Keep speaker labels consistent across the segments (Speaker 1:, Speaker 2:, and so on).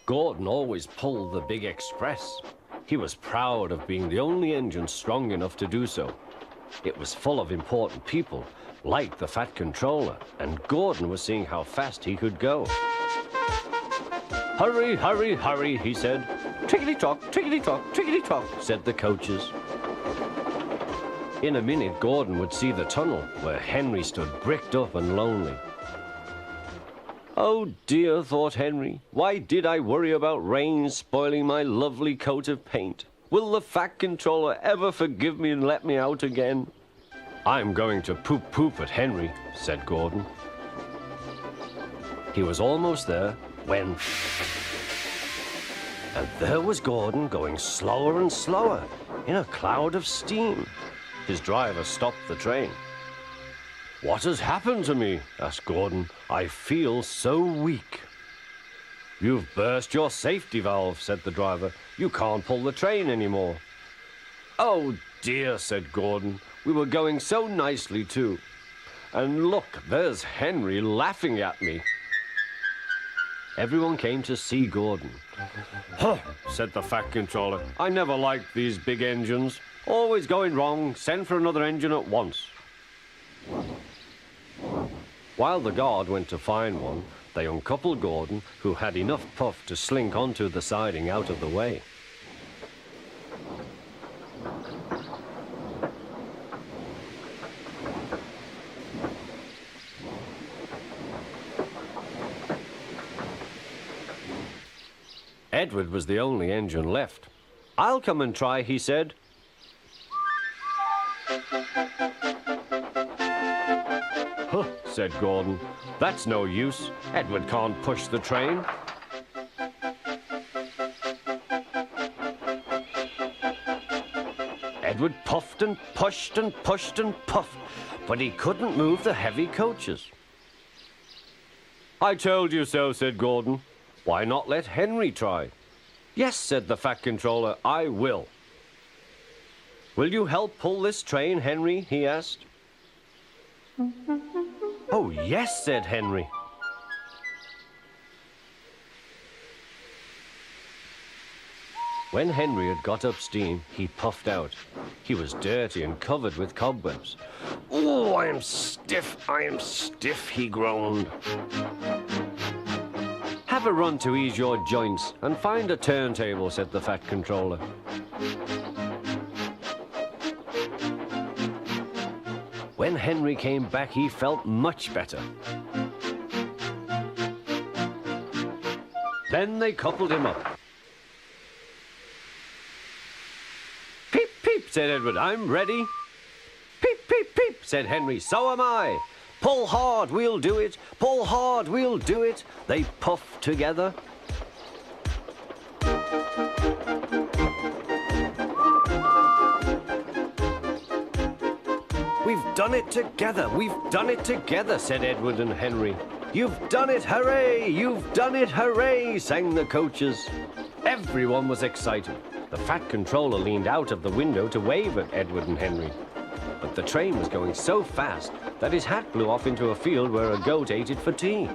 Speaker 1: Gordon always pulled the big express. He was proud of being the only engine strong enough to do so. It was full of important people, like the Fat Controller, and Gordon was seeing how fast he could go. "Hurry, hurry, hurry," he said. "Tickety-tock, tickety-tock, tickety-tock," said the coaches. In a minute, Gordon would see the tunnel where Henry stood bricked up and lonely. "Oh dear," thought Henry, "why did I worry about rain spoiling my lovely coat of paint? Will the Fat Controller ever forgive me and let me out again?" "I'm going to poop at Henry," said Gordon. He was almost there when... And there was Gordon going slower and slower in a cloud of steam. His driver stopped the train. "What has happened to me?" asked Gordon. "I feel so weak." "You've burst your safety valve," said the driver. "You can't pull the train anymore." "Oh dear," said Gordon. "We were going so nicely too. And look, there's Henry laughing at me." Everyone came to see Gordon. "Huh," said the Fat Controller. "I never liked these big engines. Always going wrong. Send for another engine at once." While the guard went to find one, they uncoupled Gordon, who had enough puff to slink onto the siding out of the way. Edward was the only engine left. "I'll come and try," he said. "Huh," said Gordon. "That's no use. Edward can't push the train." Edward puffed and pushed and pushed and puffed, but he couldn't move the heavy coaches. "I told you so," said Gordon. "Why not let Henry try?" "Yes," said the Fat Controller, "I will." "Will you help pull this train, Henry?" he asked. "Oh, yes," said Henry. When Henry had got up steam, he puffed out. He was dirty and covered with cobwebs. "Oh, I am stiff," he groaned. "Have a run to ease your joints and find a turntable," said the Fat Controller. When Henry came back, he felt much better. Then they coupled him up. "Peep, peep," said Edward, "I'm ready." "Peep, peep, peep," said Henry, "so am I." "Pull hard, we'll do it. Pull hard, we'll do it." They puffed together. "We've done it together, we've done it together," said Edward and Henry. "You've done it, hooray! You've done it, hooray!" sang the coaches. Everyone was excited. The Fat Controller leaned out of the window to wave at Edward and Henry. But the train was going so fast that his hat blew off into a field where a goat ate it for tea.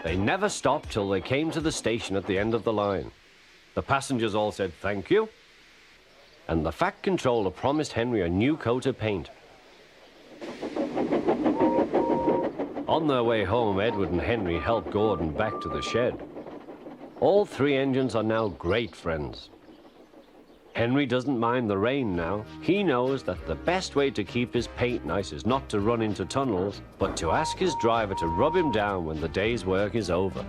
Speaker 1: They never stopped till they came to the station at the end of the line. The passengers all said thank you, and the Fat Controller promised Henry a new coat of paint. On their way home, Edward and Henry helped Gordon back to the shed. All three engines are now great friends. Henry doesn't mind the rain now. He knows that the best way to keep his paint nice is not to run into tunnels, but to ask his driver to rub him down when the day's work is over.